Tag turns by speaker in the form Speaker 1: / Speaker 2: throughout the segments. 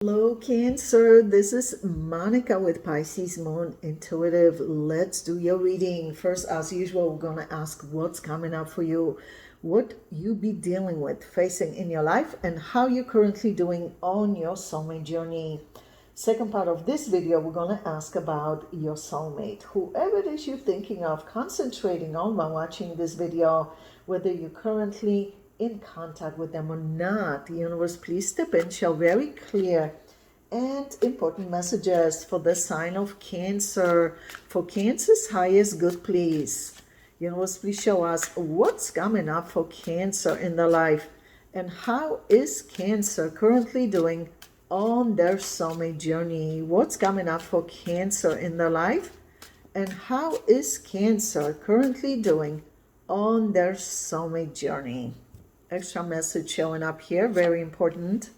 Speaker 1: Hello, Cancer. This is Monica with Pisces Moon Intuitive. Let's do your reading. First, as usual, we're going to ask what's coming up for you, what you be dealing with, facing in your life, and how you're currently doing on your soulmate journey. Second part of this video, we're going to ask about your soulmate. Whoever it is you're thinking of concentrating on while watching this video, whether you're currently in contact with them or not, the universe, please step in, share very clear and important messages for the sign of Cancer. For Cancer's highest good, please. Universe, please show us what's coming up for Cancer in their life and how is Cancer currently doing on their soulmate journey. What's coming up for Cancer in their life and how is Cancer currently doing on their soulmate journey. Extra message showing up here, very important.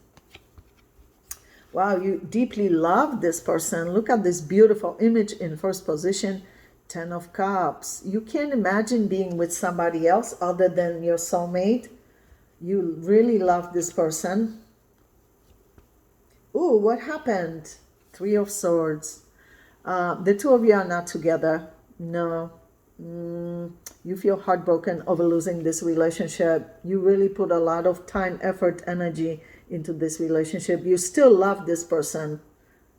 Speaker 1: Wow, you deeply love this person. Look at this beautiful image in first position, 10 of Cups. You can't imagine being with somebody else other than your soulmate. You really love this person. Ooh, what happened? 3 of Swords. The two of you are not together. No. You feel heartbroken over losing this relationship. You really put a lot of time, effort, energy into this relationship. You still love this person,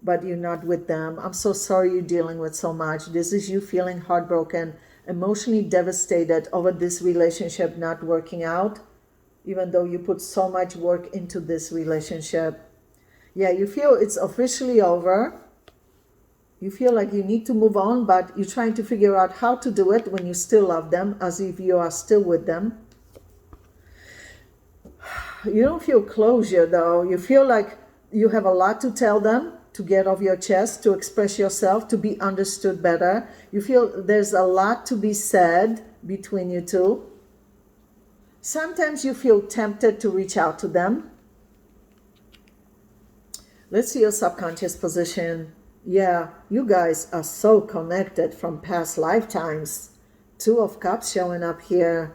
Speaker 1: but you're not with them. I'm so sorry you're dealing with so much. This is you feeling heartbroken, emotionally devastated over this relationship not working out, even though you put so much work into this relationship. Yeah, you feel it's officially over. You feel like you need to move on, but you're trying to figure out how to do it when you still love them, as if you are still with them. You don't feel closure, though. You feel like you have a lot to tell them, to get off your chest, to express yourself, to be understood better. You feel there's a lot to be said between you two. Sometimes you feel tempted to reach out to them. Let's see your subconscious position. Yeah, you guys are so connected from past lifetimes. 2 of Cups showing up here.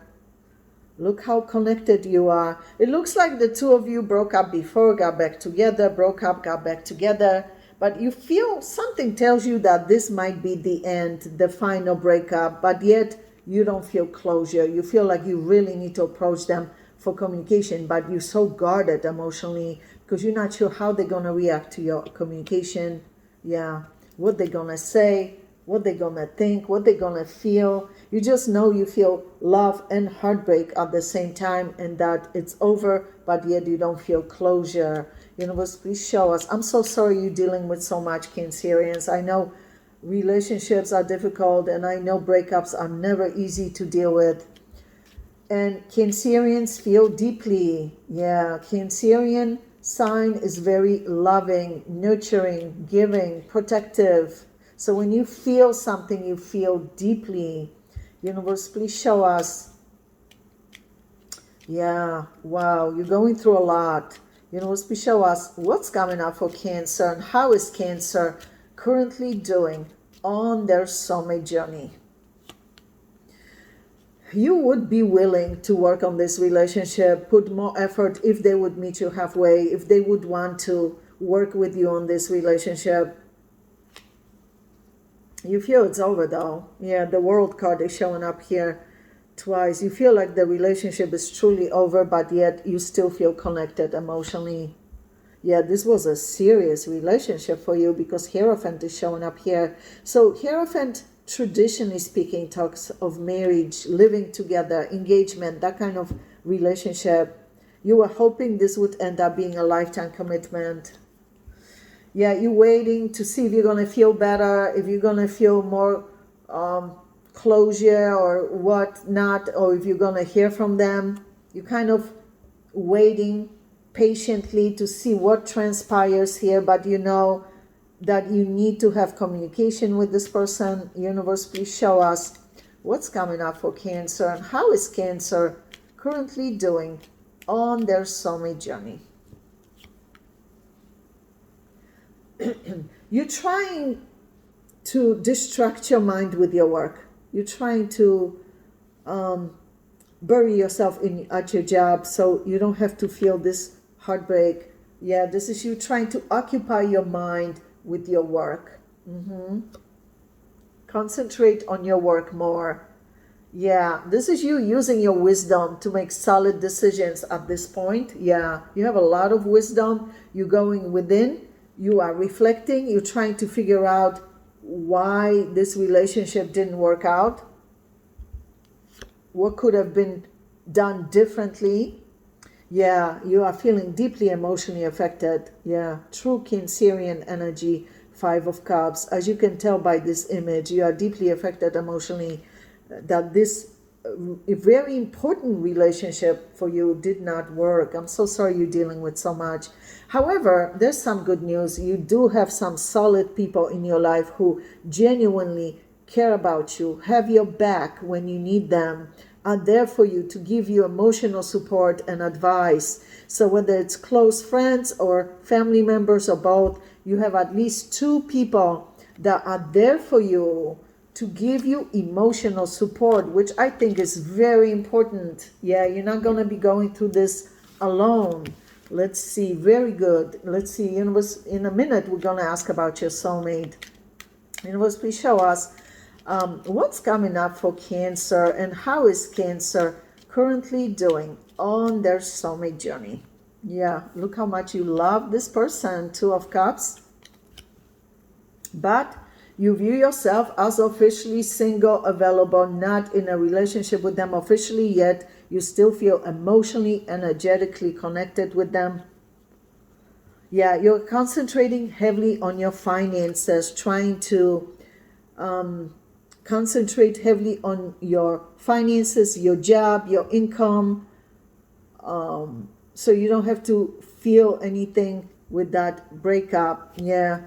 Speaker 1: Look how connected you are. It looks like the two of you broke up before, got back together, broke up, got back together. But you feel something tells you that this might be the end, the final breakup, but yet you don't feel closure. You feel like you really need to approach them for communication, but you're so guarded emotionally because you're not sure how they're going to react to your communication. Yeah, what they're gonna say, what they're gonna think, what they're gonna feel. You just know you feel love and heartbreak at the same time, and that it's over, but yet you don't feel closure. Universe, please show us. I'm so sorry you're dealing with so much, Cancerians. I know relationships are difficult, and I know breakups are never easy to deal with. And Cancerians feel deeply. Yeah, Cancerian sign is very loving, nurturing, giving, protective. So when you feel something, you feel deeply. Universe, please show us. Yeah, wow, you're going through a lot. Universe, please show us what's coming up for Cancer and how is Cancer currently doing on their soulmate journey. You would be willing to work on this relationship, put more effort if they would meet you halfway, if they would want to work with you on this relationship. You feel it's over though. Yeah, the World card is showing up here twice. You feel like the relationship is truly over, but yet you still feel connected emotionally. Yeah, this was a serious relationship for you because Hierophant is showing up here. So Hierophant, traditionally speaking, talks of marriage, living together, engagement, that kind of relationship. You were hoping this would end up being a lifetime commitment. Yeah, you're waiting to see if you're going to feel better, if you're going to feel more closure or what not, or if you're going to hear from them. You're kind of waiting patiently to see what transpires here, but you know that you need to have communication with this person. Universe, please show us what's coming up for Cancer and how is Cancer currently doing on their soulmate journey. You're trying to distract your mind with your work. You're trying to bury yourself at your job so you don't have to feel this heartbreak Yeah, this is you trying to occupy your mind with your work. Concentrate on your work more. Yeah, this is you using your wisdom to make solid decisions at this point. Yeah, you have a lot of wisdom. You're going within, you are reflecting, you're trying to figure out why this relationship didn't work out, what could have been done differently. Yeah, you are feeling deeply emotionally affected. Yeah, true Cancerian energy, Five of Cups. As you can tell by this image, you are deeply affected emotionally that this a very important relationship for you did not work. I'm so sorry you're dealing with so much. However, there's some good news. You do have some solid people in your life who genuinely care about you, have your back when you need them, are there for you to give you emotional support and advice. So whether it's close friends or family members or both, you have at least two people that are there for you to give you emotional support, which I think is very important. Yeah, you're not going to be going through this alone. Let's see, very good. Let's see, universe, in a minute we're going to ask about your soulmate. Universe, please show us what's coming up for Cancer and how is Cancer currently doing on their soulmate journey. Yeah, look how much you love this person, Two of Cups. But you view yourself as officially single, available, not in a relationship with them officially yet. You still feel emotionally, energetically connected with them. Yeah, you're concentrating heavily on your finances, trying to concentrate heavily on your finances, your job, your income, so you don't have to feel anything with that breakup. Yeah,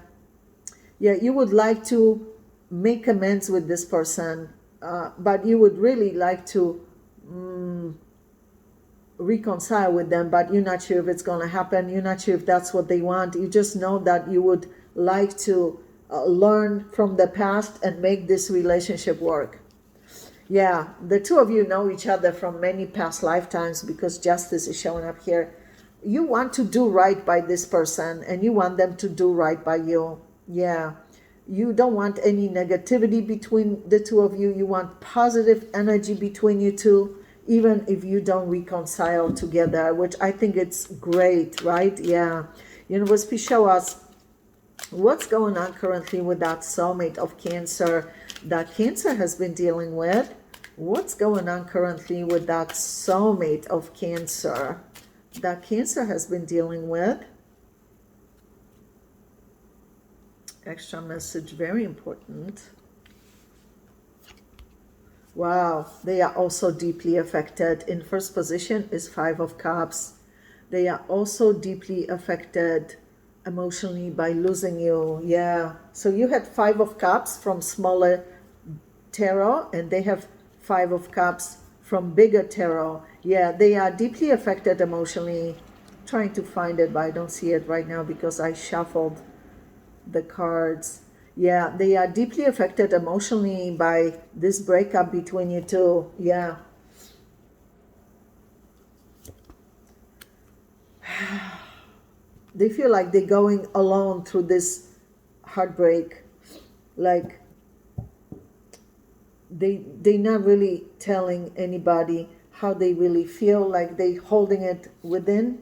Speaker 1: you would like to make amends with this person, but you would really like to reconcile with them, but you're not sure if it's going to happen. You're not sure if that's what they want. You just know that you would like to learn from the past and make this relationship work. Yeah, the two of you know each other from many past lifetimes because justice is showing up here. You want to do right by this person and you want them to do right by you. Yeah, you don't want any negativity between the two of you. You want positive energy between you two, even if you don't reconcile together, which I think it's great, right? Yeah. Universe, please show us what's going on currently with that soulmate of Cancer that Cancer has been dealing with. What's going on currently with that soulmate of Cancer that Cancer has been dealing with? Extra message, very important. Wow, they are also deeply affected. In first position is Five of Cups. They are also deeply affected emotionally by losing you. Yeah, so you had Five of Cups from smaller tarot and they have Five of Cups from bigger tarot. Yeah, they are deeply affected emotionally. Trying to find it, but I don't see it right now because I shuffled the cards. Yeah, they are deeply affected emotionally by this breakup between you two. Yeah. They feel like they're going alone through this heartbreak. Like they're not really telling anybody how they really feel, like they holding it within.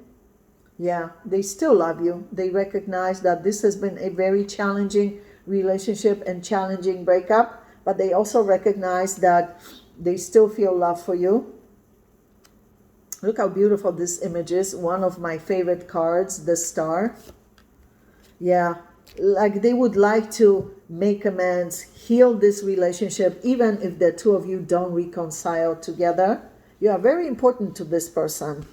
Speaker 1: Yeah, they still love you. They recognize that this has been a very challenging relationship and challenging breakup, but they also recognize that they still feel love for you. Look how beautiful this image is. One of my favorite cards, the Star. Yeah, like they would like to make amends, heal this relationship, even if the two of you don't reconcile together. You are very important to this person.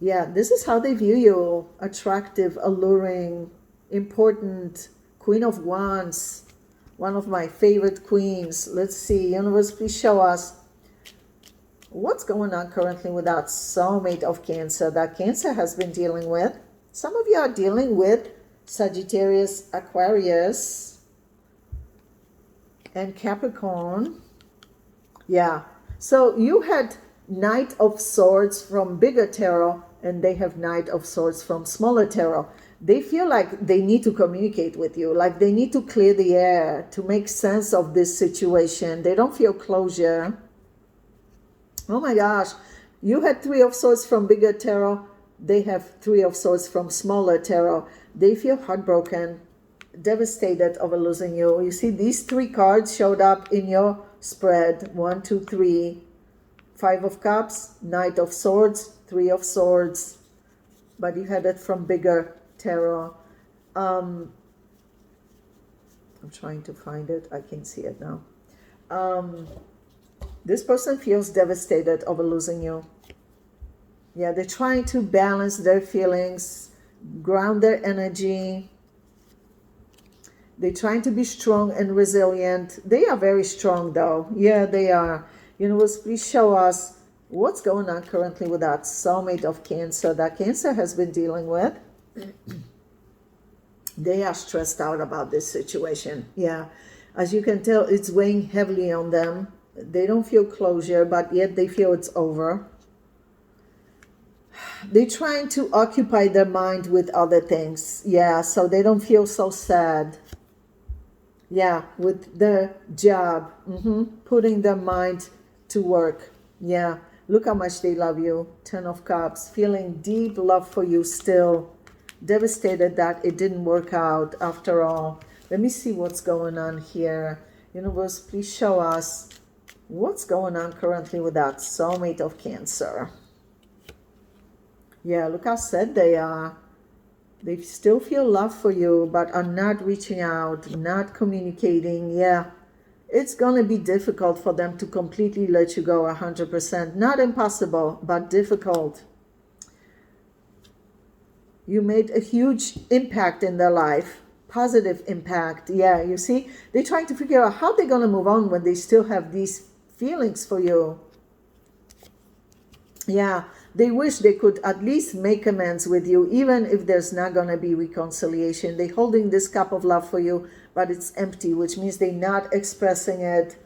Speaker 1: Yeah, this is how they view you. Attractive, alluring, important. Queen of Wands, one of my favorite queens. Let's see, universe, please show us what's going on currently with that soulmate of Cancer that Cancer has been dealing with. Some of you are dealing with Sagittarius, Aquarius, and Capricorn. Yeah, so you had Knight of Swords from bigger tarot and they have Knight of Swords from smaller tarot. They feel like they need to communicate with you, like they need to clear the air to make sense of this situation. They don't feel closure. Oh my gosh, you had Three of Swords from bigger tarot. They have Three of Swords from smaller tarot. They feel heartbroken, devastated over losing you. You see, these three cards showed up in your spread. 1, 2, 3. Five of Cups, Knight of Swords, Three of Swords. But you had it from bigger tarot. I'm trying to find it. I can see it now. This person feels devastated over losing you. Yeah, they're trying to balance their feelings, ground their energy. They're trying to be strong and resilient. They are very strong though. Yeah, they are. Universe, please show us what's going on currently with that soulmate of Cancer that Cancer has been dealing with. They are stressed out about this situation. Yeah, as you can tell, it's weighing heavily on them. They don't feel closure, but yet they feel it's over. They're trying to occupy their mind with other things. Yeah, so they don't feel so sad. Yeah, with their job. Putting their mind to work. Yeah, look how much they love you. 10 of Cups. Feeling deep love for you still. Devastated that it didn't work out after all. Let me see what's going on here. Universe, please show us what's going on currently with that soulmate of Cancer. Yeah, look how sad they are. They still feel love for you, but are not reaching out, not communicating. Yeah, it's going to be difficult for them to completely let you go 100%. Not impossible, but difficult. You made a huge impact in their life. Positive impact. Yeah, you see, they're trying to figure out how they're going to move on when they still have these feelings for you. Yeah, they wish they could at least make amends with you, even if there's not going to be reconciliation. They're holding this cup of love for you, but it's empty, which means they're not expressing it,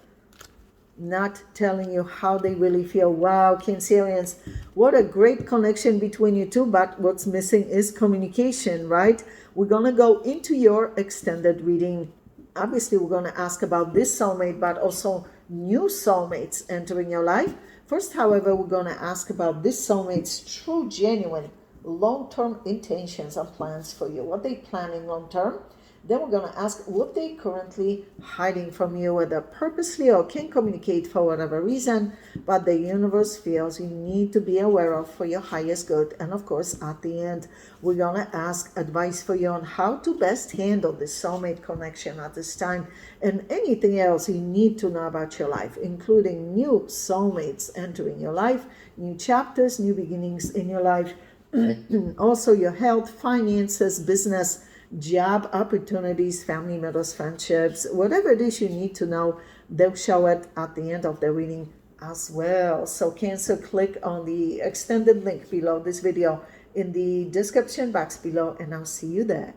Speaker 1: not telling you how they really feel. Wow, Cancerians, what a great connection between you two, but what's missing is communication, right? We're going to go into your extended reading. Obviously, we're going to ask about this soulmate, but also new soulmates entering your life. First, however, we're going to ask about this soulmate's true, genuine, long-term intentions and plans for you. What they planning long-term? Then we're going to ask what they currently hiding from you, whether purposely or can't communicate for whatever reason, but the universe feels you need to be aware of for your highest good. And of course, at the end, we're going to ask advice for you on how to best handle this soulmate connection at this time and anything else you need to know about your life, including new soulmates entering your life, new chapters, new beginnings in your life, also your health, finances, business, job opportunities, family matters, friendships, whatever it is you need to know, they'll show it at the end of the reading as well. So Cancer, click on the extended link below this video in the description box below, and I'll see you there.